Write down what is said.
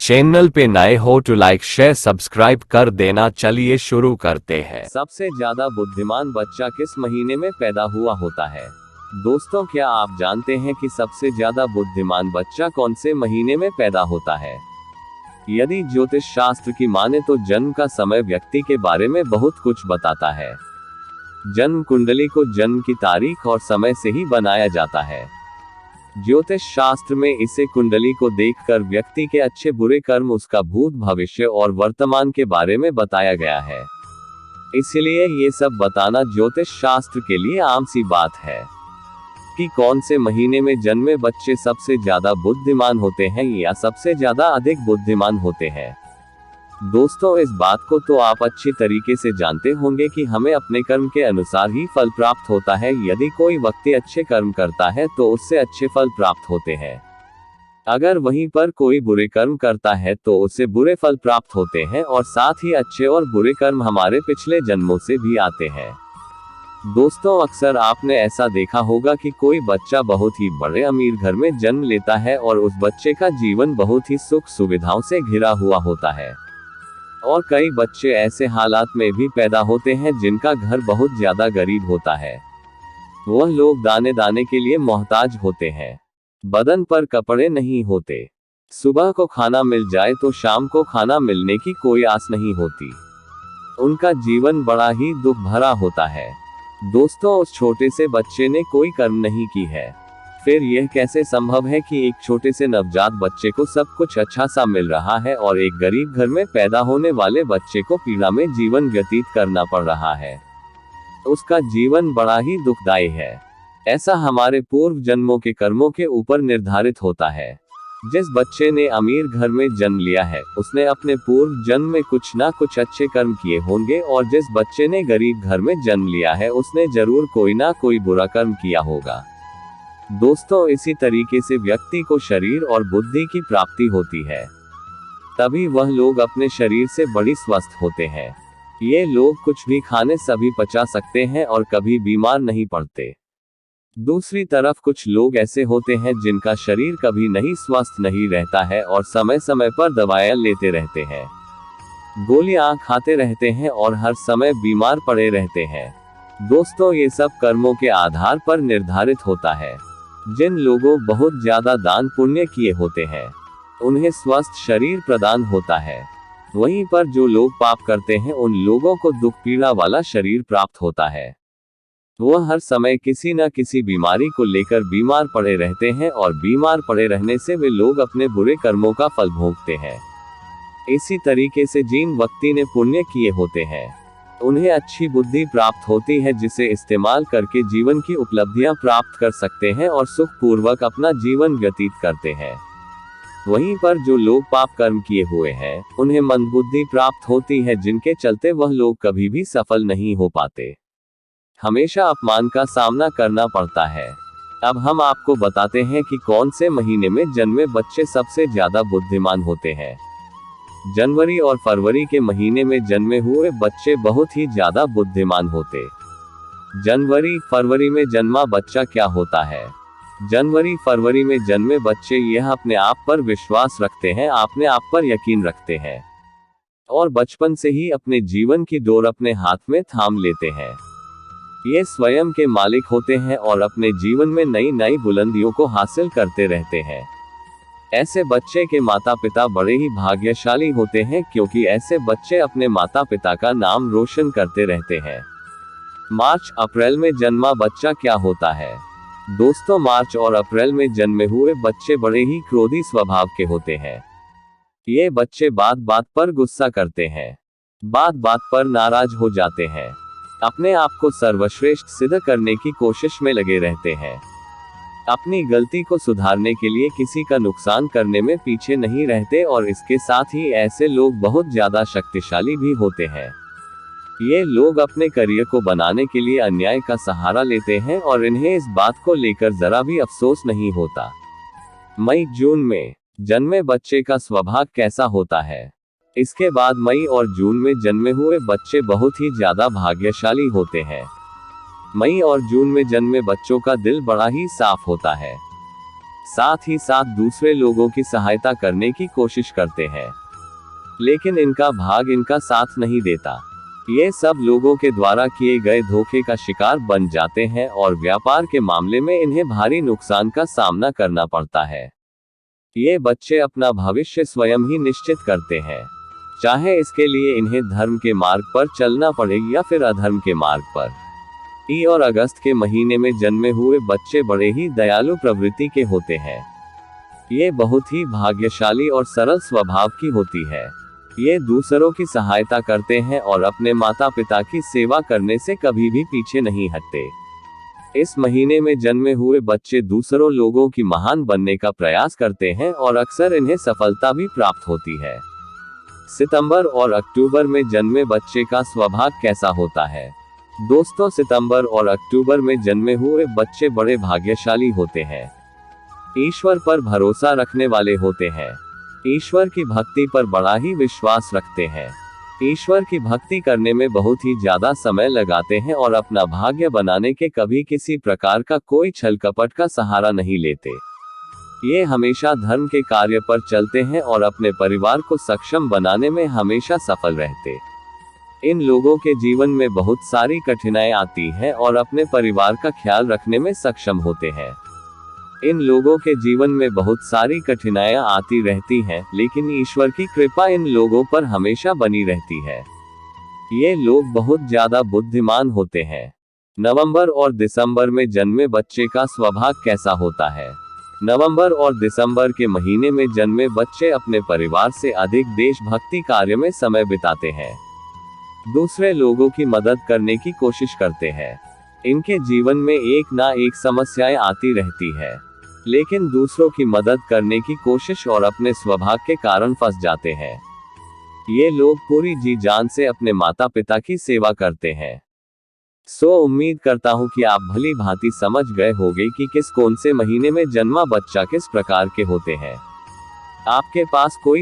Channel पे नए हो तो लाइक शेयर सब्सक्राइब कर देना। चलिए शुरू करते हैं। सबसे ज्यादा बुद्धिमान बच्चा किस महीने में पैदा हुआ होता है? दोस्तों, क्या आप जानते हैं कि सबसे ज्यादा बुद्धिमान बच्चा कौन से महीने में पैदा होता है? यदि ज्योतिष शास्त्र की माने तो जन्म का समय व्यक्ति के बारे में बहुत कुछ बताता है। जन्म कुंडली को जन्म की तारीख और समय से ही बनाया जाता है। ज्योतिष शास्त्र में इसे कुंडली को देखकर व्यक्ति के अच्छे बुरे कर्म, उसका भूत, भविष्य और वर्तमान के बारे में बताया गया है। इसलिए ये सब बताना ज्योतिष शास्त्र के लिए आम सी बात है कि कौन से महीने में जन्मे बच्चे सबसे ज्यादा बुद्धिमान होते हैं या सबसे ज्यादा अधिक बुद्धिमान होते हैं। दोस्तों, इस बात को तो आप अच्छी तरीके से जानते होंगे कि हमें अपने कर्म के अनुसार ही फल प्राप्त होता है। यदि कोई व्यक्ति अच्छे कर्म करता है तो उससे अच्छे फल प्राप्त होते हैं। अगर वहीं पर कोई बुरे कर्म करता है तो उससे बुरे फल प्राप्त होते हैं, और साथ ही अच्छे और बुरे कर्म हमारे पिछले जन्मों से भी आते हैं। दोस्तों, अक्सर आपने ऐसा देखा होगा कि कोई बच्चा बहुत ही बड़े अमीर घर में जन्म लेता है और उस बच्चे का जीवन बहुत ही सुख सुविधाओं से घिरा हुआ होता है। और कई बच्चे ऐसे हालात में भी पैदा होते हैं जिनका घर बहुत ज्यादा गरीब होता है। वह लोग दाने दाने के लिए मोहताज होते हैं। बदन पर कपड़े नहीं होते। सुबह को खाना मिल जाए तो शाम को खाना मिलने की कोई आस नहीं होती। उनका जीवन बड़ा ही दुख भरा होता है। दोस्तों, उस छोटे से बच्चे ने कोई कर्म नहीं की है। फिर यह कैसे संभव है कि एक छोटे से नवजात बच्चे को सब कुछ अच्छा सा मिल रहा है और एक गरीब घर में पैदा होने वाले बच्चे को पीड़ा में जीवन व्यतीत करना पड़ रहा है? उसका जीवन बड़ा ही दुखदायी है। ऐसा हमारे पूर्व जन्मों के कर्मों के ऊपर निर्धारित होता है। जिस बच्चे ने अमीर घर में जन्म लिया है उसने अपने पूर्व जन्म में कुछ ना कुछ अच्छे कर्म किए होंगे, और जिस बच्चे ने गरीब घर में जन्म लिया है उसने जरूर कोई ना कोई बुरा कर्म किया होगा। दोस्तों, इसी तरीके से व्यक्ति को शरीर और बुद्धि की प्राप्ति होती है, तभी वह लोग अपने शरीर से बड़ी स्वस्थ होते हैं। ये लोग कुछ भी खाने सभी पचा सकते हैं और कभी बीमार नहीं पड़ते। दूसरी तरफ कुछ लोग ऐसे होते हैं जिनका शरीर कभी नहीं स्वस्थ नहीं रहता है और समय समय पर दवाएं लेते रहते हैं, गोलियां खाते रहते हैं और हर समय बीमार पड़े रहते हैं। दोस्तों, ये सब कर्मों के आधार पर निर्धारित होता है। जिन लोगों बहुत ज्यादा दान पुण्य किए होते हैं उन्हें स्वस्थ शरीर प्रदान होता है। वहीं पर जो लोग पाप करते हैं उन लोगों को दुख पीड़ा वाला शरीर प्राप्त होता है। वह हर समय किसी न किसी बीमारी को लेकर बीमार पड़े रहते हैं, और बीमार पड़े रहने से वे लोग अपने बुरे कर्मों का फल भोगते हैं। इसी तरीके से जिन व्यक्ति ने पुण्य किए होते हैं उन्हें अच्छी बुद्धि प्राप्त होती है, जिसे इस्तेमाल करके जीवन की उपलब्धियां प्राप्त कर सकते हैं और सुख पूर्वक अपना जीवन व्यतीत करते हैं। वहीं पर जो लोग पाप कर्म किए हुए हैं उन्हें मंदबुद्धि प्राप्त होती है, जिनके चलते वह लोग कभी भी सफल नहीं हो पाते, हमेशा अपमान का सामना करना पड़ता है। अब हम आपको बताते हैं कि कौन से महीने में जन्मे बच्चे सबसे ज्यादा बुद्धिमान होते हैं। जनवरी और फरवरी के महीने में जन्मे हुए बच्चे बहुत ही ज्यादा बुद्धिमान होते। जनवरी फरवरी में जन्मा बच्चा क्या होता है? जनवरी फरवरी में जन्मे बच्चे यह अपने आप पर विश्वास रखते हैं, अपने आप पर यकीन रखते हैं और बचपन से ही अपने जीवन की डोर अपने हाथ में थाम लेते हैं। ये स्वयं के मालिक होते हैं और अपने जीवन में नई नई बुलंदियों को हासिल करते रहते हैं। ऐसे बच्चे के माता पिता बड़े ही भाग्यशाली होते हैं, क्योंकि ऐसे बच्चे अपने माता पिता का नाम रोशन करते रहते हैं। मार्च अप्रैल में जन्मा बच्चा क्या होता है? दोस्तों, मार्च और अप्रैल में जन्मे हुए बच्चे बड़े ही क्रोधी स्वभाव के होते हैं। ये बच्चे बात बात पर गुस्सा करते हैं, बात बात पर नाराज हो जाते हैं, अपने आप को सर्वश्रेष्ठ सिद्ध करने की कोशिश में लगे रहते हैं, अपनी गलती को सुधारने के लिए किसी का नुकसान करने में पीछे नहीं रहते, और इसके साथ ही ऐसे लोग बहुत ज्यादा शक्तिशाली भी होते हैं। ये लोग अपने करियर को बनाने के लिए अन्याय का सहारा लेते हैं और इन्हें इस बात को लेकर जरा भी अफसोस नहीं होता। मई जून में जन्मे बच्चे का स्वभाव कैसा होता है? इसके बाद मई और जून में जन्मे हुए बच्चे बहुत ही ज्यादा भाग्यशाली होते हैं। मई और जून में जन्मे बच्चों का दिल बड़ा ही साफ होता है। साथ ही साथ दूसरे लोगों की सहायता करने की कोशिश करते हैं, लेकिन इनका भाग इनका साथ नहीं देता। ये सब लोगों के द्वारा किए गए धोखे का शिकार बन जाते हैं और व्यापार के मामले में इन्हें भारी नुकसान का सामना करना पड़ता है। ये बच्चे अपना भविष्य स्वयं ही निश्चित करते हैं, चाहे इसके लिए इन्हें धर्म के मार्ग पर चलना पड़े या फिर अधर्म के मार्ग पर। ई और अगस्त के महीने में जन्मे हुए बच्चे बड़े ही दयालु प्रवृत्ति के होते हैं। ये बहुत ही भाग्यशाली और सरल स्वभाव की होती है। ये दूसरों की सहायता करते हैं और अपने माता पिता की सेवा करने से कभी भी पीछे नहीं हटते। इस महीने में जन्मे हुए बच्चे दूसरों लोगों की महान बनने का प्रयास करते हैं और अक्सर इन्हें सफलता भी प्राप्त होती है। सितंबर और अक्टूबर में जन्मे बच्चे का स्वभाव कैसा होता है? दोस्तों, सितंबर और अक्टूबर में जन्मे हुए बच्चे बड़े भाग्यशाली होते हैं। ईश्वर पर भरोसा रखने वाले होते हैं। ईश्वर की भक्ति पर बड़ा ही विश्वास रखते हैं। ईश्वर की भक्ति करने में बहुत ही ज्यादा समय लगाते हैं और अपना भाग्य बनाने के कभी किसी प्रकार का कोई छल कपट का सहारा नहीं लेते। ये हमेशा धर्म के कार्य पर चलते हैं और अपने परिवार को सक्षम बनाने में हमेशा सफल रहते। इन लोगों के जीवन में बहुत सारी कठिनाइयां आती हैं और अपने परिवार का ख्याल रखने में सक्षम होते हैं। इन लोगों के जीवन में बहुत सारी कठिनाइयां आती रहती हैं, लेकिन ईश्वर की कृपा इन लोगों पर हमेशा बनी रहती है। ये लोग बहुत ज्यादा बुद्धिमान होते हैं। नवंबर और दिसंबर में जन्मे बच्चे का स्वभाव कैसा होता है? नवंबर और दिसंबर के महीने में जन्मे बच्चे अपने परिवार से अधिक देशभक्ति कार्य में समय बिताते हैं। दूसरे लोगों की मदद करने की कोशिश करते हैं। इनके जीवन में एक ना एक समस्याएं आती रहती है, लेकिन दूसरों की मदद करने की कोशिश और अपने स्वभाव के कारण फंस जाते हैं। ये लोग पूरी जी जान से अपने माता पिता की सेवा करते हैं। उम्मीद करता हूँ कि आप भली भांति समझ गए होंगे कि किस कौन से महीने में जन्मा बच्चा किस प्रकार के होते हैं। आपके पास कोई